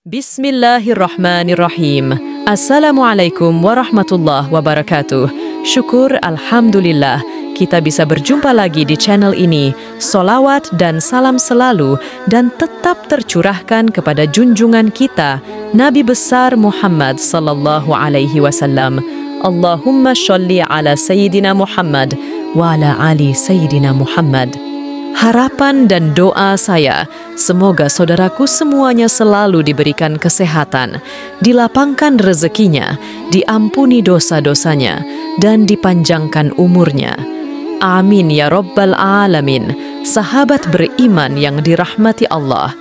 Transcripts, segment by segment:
Bismillahirrahmanirrahim. Assalamualaikum warahmatullahi wabarakatuh. Syukur alhamdulillah kita bisa berjumpa lagi di channel ini. Solawat dan salam selalu dan tetap tercurahkan kepada junjungan kita Nabi besar Muhammad sallallahu alaihi wasallam. Allahumma sholli ala Sayyidina Muhammad wa ala ali Sayyidina Muhammad. Harapan dan doa saya, semoga saudaraku semuanya selalu diberikan kesehatan, dilapangkan rezekinya, diampuni dosa-dosanya, dan dipanjangkan umurnya. Amin ya Rabbal Alamin. Sahabat beriman yang dirahmati Allah.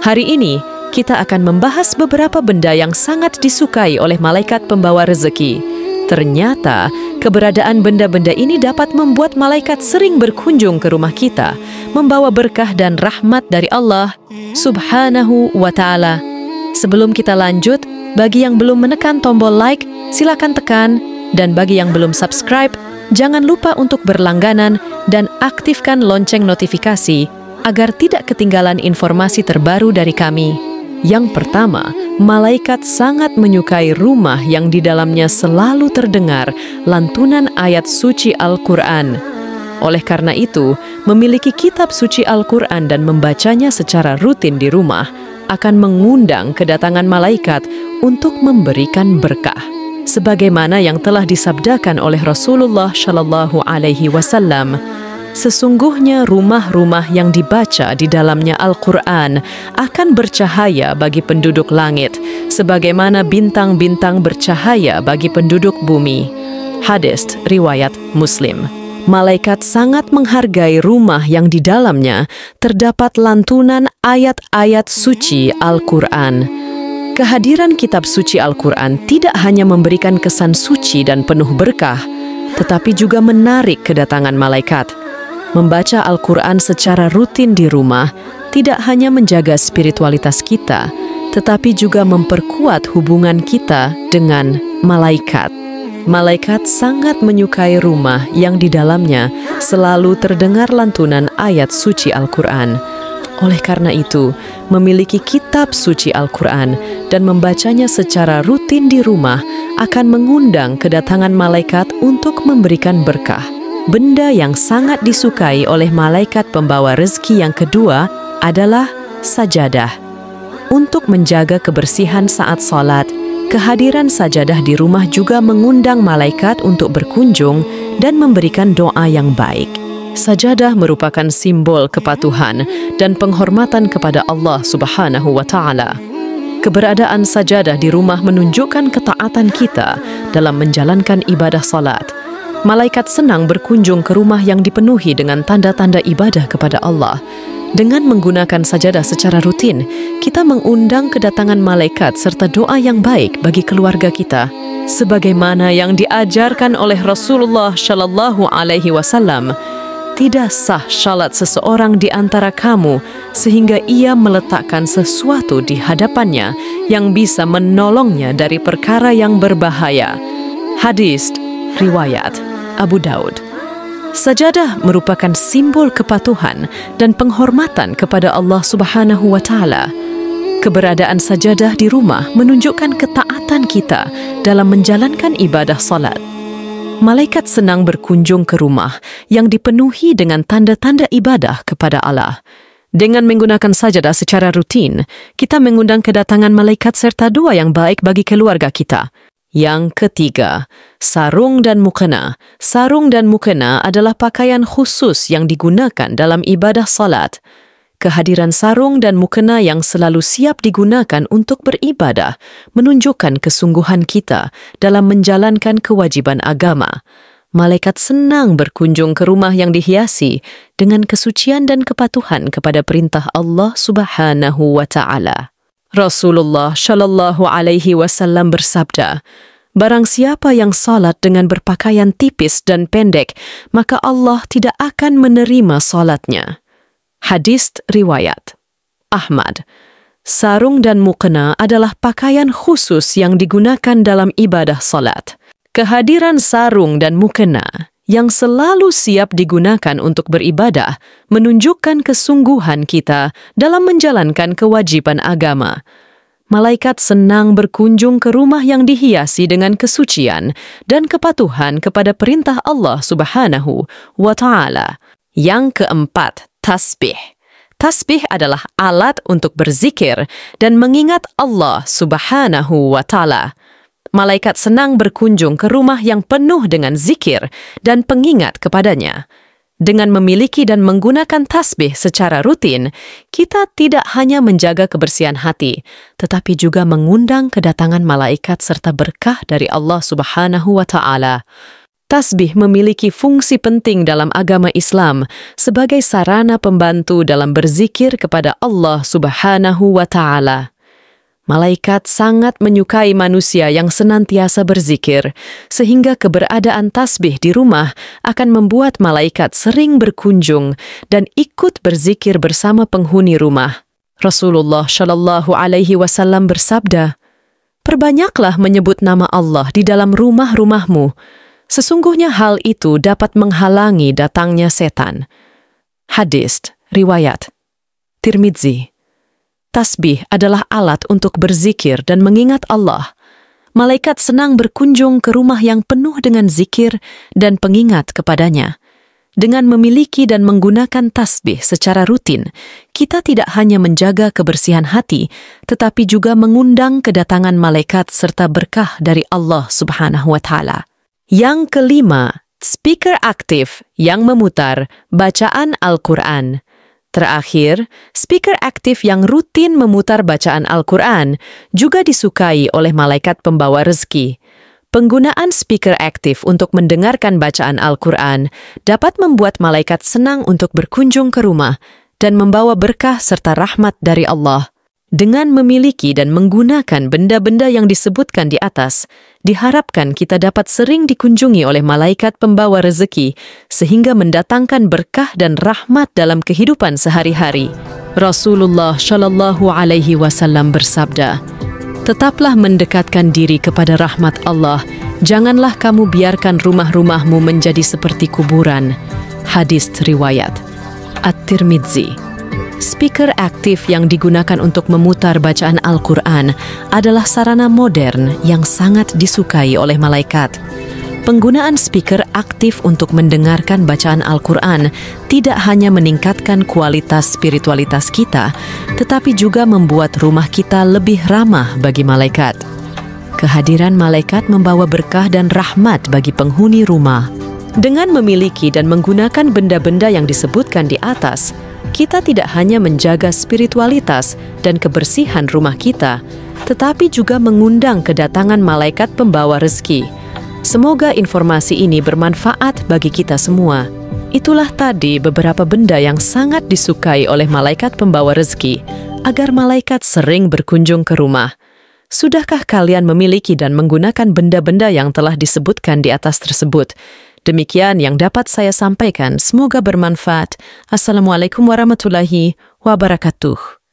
Hari ini, kita akan membahas beberapa benda yang sangat disukai oleh malaikat pembawa rezeki. Ternyata, keberadaan benda-benda ini dapat membuat malaikat sering berkunjung ke rumah kita, membawa berkah dan rahmat dari Allah Subhanahu wa Ta'ala. Sebelum kita lanjut, bagi yang belum menekan tombol like, silakan tekan, dan bagi yang belum subscribe, jangan lupa untuk berlangganan dan aktifkan lonceng notifikasi agar tidak ketinggalan informasi terbaru dari kami. Yang pertama, malaikat sangat menyukai rumah yang di dalamnya selalu terdengar lantunan ayat suci Al-Quran. Oleh karena itu, memiliki kitab suci Al-Quran dan membacanya secara rutin di rumah akan mengundang kedatangan malaikat untuk memberikan berkah. Sebagaimana yang telah disabdakan oleh Rasulullah Shallallahu Alaihi Wasallam, sesungguhnya rumah-rumah yang dibaca di dalamnya Al-Quran akan bercahaya bagi penduduk langit, sebagaimana bintang-bintang bercahaya bagi penduduk bumi. Hadis riwayat Muslim. Malaikat sangat menghargai rumah yang di dalamnya terdapat lantunan ayat-ayat suci Al-Quran. Kehadiran kitab suci Al-Quran tidak hanya memberikan kesan suci dan penuh berkah, tetapi juga menarik kedatangan malaikat. Membaca Al-Quran secara rutin di rumah tidak hanya menjaga spiritualitas kita, tetapi juga memperkuat hubungan kita dengan malaikat. Malaikat sangat menyukai rumah yang di dalamnya selalu terdengar lantunan ayat suci Al-Quran. Oleh karena itu, memiliki kitab suci Al-Quran dan membacanya secara rutin di rumah akan mengundang kedatangan malaikat untuk memberikan berkah. Benda yang sangat disukai oleh malaikat pembawa rezeki yang kedua adalah sajadah. Untuk menjaga kebersihan saat salat, kehadiran sajadah di rumah juga mengundang malaikat untuk berkunjung dan memberikan doa yang baik. Sajadah merupakan simbol kepatuhan dan penghormatan kepada Allah Subhanahu wa Ta'ala. Keberadaan sajadah di rumah menunjukkan ketaatan kita dalam menjalankan ibadah salat. Malaikat senang berkunjung ke rumah yang dipenuhi dengan tanda-tanda ibadah kepada Allah. Dengan menggunakan sajadah secara rutin, kita mengundang kedatangan malaikat serta doa yang baik bagi keluarga kita. Sebagaimana yang diajarkan oleh Rasulullah Shallallahu Alaihi Wasallam, tidak sah salat seseorang di antara kamu sehingga ia meletakkan sesuatu di hadapannya yang bisa menolongnya dari perkara yang berbahaya. Hadis riwayat Abu Daud. Sajadah merupakan simbol kepatuhan dan penghormatan kepada Allah Subhanahu wa Ta'ala. Keberadaan sajadah di rumah menunjukkan ketaatan kita dalam menjalankan ibadah salat. Malaikat senang berkunjung ke rumah yang dipenuhi dengan tanda-tanda ibadah kepada Allah. Dengan menggunakan sajadah secara rutin, kita mengundang kedatangan malaikat serta doa yang baik bagi keluarga kita. Yang ketiga, sarung dan mukena. Sarung dan mukena adalah pakaian khusus yang digunakan dalam ibadah salat. Kehadiran sarung dan mukena yang selalu siap digunakan untuk beribadah menunjukkan kesungguhan kita dalam menjalankan kewajiban agama. Malaikat senang berkunjung ke rumah yang dihiasi dengan kesucian dan kepatuhan kepada perintah Allah Subhanahu wa Ta'ala. Rasulullah Shallallahu Alaihi Wasallam bersabda, "Barang siapa yang salat dengan berpakaian tipis dan pendek, maka Allah tidak akan menerima salatnya." Hadis riwayat Ahmad. Sarung dan mukena adalah pakaian khusus yang digunakan dalam ibadah salat. Kehadiran sarung dan mukena yang selalu siap digunakan untuk beribadah menunjukkan kesungguhan kita dalam menjalankan kewajiban agama. Malaikat senang berkunjung ke rumah yang dihiasi dengan kesucian dan kepatuhan kepada perintah Allah Subhanahu wa Ta'ala. Yang keempat, tasbih. Tasbih adalah alat untuk berzikir dan mengingat Allah Subhanahu wa Ta'ala. Malaikat senang berkunjung ke rumah yang penuh dengan zikir dan pengingat kepadanya. Dengan memiliki dan menggunakan tasbih secara rutin, kita tidak hanya menjaga kebersihan hati, tetapi juga mengundang kedatangan malaikat serta berkah dari Allah Subhanahu wa Ta'ala. Tasbih memiliki fungsi penting dalam agama Islam sebagai sarana pembantu dalam berzikir kepada Allah Subhanahu wa Ta'ala. Malaikat sangat menyukai manusia yang senantiasa berzikir, sehingga keberadaan tasbih di rumah akan membuat malaikat sering berkunjung dan ikut berzikir bersama penghuni rumah. Rasulullah Shallallahu Alaihi Wasallam bersabda, "Perbanyaklah menyebut nama Allah di dalam rumah-rumahmu. Sesungguhnya hal itu dapat menghalangi datangnya setan." Hadis riwayat Tirmidzi. Tasbih adalah alat untuk berzikir dan mengingat Allah. Malaikat senang berkunjung ke rumah yang penuh dengan zikir dan pengingat kepadanya. Dengan memiliki dan menggunakan tasbih secara rutin, kita tidak hanya menjaga kebersihan hati, tetapi juga mengundang kedatangan malaikat serta berkah dari Allah Subhanahu wa Ta'ala. Yang kelima, speaker aktif yang memutar bacaan Al-Quran. Terakhir, speaker aktif yang rutin memutar bacaan Al-Quran juga disukai oleh malaikat pembawa rezeki. Penggunaan speaker aktif untuk mendengarkan bacaan Al-Quran dapat membuat malaikat senang untuk berkunjung ke rumah dan membawa berkah serta rahmat dari Allah. Dengan memiliki dan menggunakan benda-benda yang disebutkan di atas, diharapkan kita dapat sering dikunjungi oleh malaikat pembawa rezeki, sehingga mendatangkan berkah dan rahmat dalam kehidupan sehari-hari. Rasulullah Shallallahu Alaihi Wasallam bersabda, "Tetaplah mendekatkan diri kepada rahmat Allah, janganlah kamu biarkan rumah-rumahmu menjadi seperti kuburan." Hadis riwayat At-Tirmidzi. Speaker aktif yang digunakan untuk memutar bacaan Al-Quran adalah sarana modern yang sangat disukai oleh malaikat. Penggunaan speaker aktif untuk mendengarkan bacaan Al-Quran tidak hanya meningkatkan kualitas spiritualitas kita, tetapi juga membuat rumah kita lebih ramah bagi malaikat. Kehadiran malaikat membawa berkah dan rahmat bagi penghuni rumah. Dengan memiliki dan menggunakan benda-benda yang disebutkan di atas, kita tidak hanya menjaga spiritualitas dan kebersihan rumah kita, tetapi juga mengundang kedatangan malaikat pembawa rezeki. Semoga informasi ini bermanfaat bagi kita semua. Itulah tadi beberapa benda yang sangat disukai oleh malaikat pembawa rezeki, agar malaikat sering berkunjung ke rumah. Sudahkah kalian memiliki dan menggunakan benda-benda yang telah disebutkan di atas tersebut? Demikian yang dapat saya sampaikan, semoga bermanfaat. Assalamualaikum warahmatullahi wabarakatuh.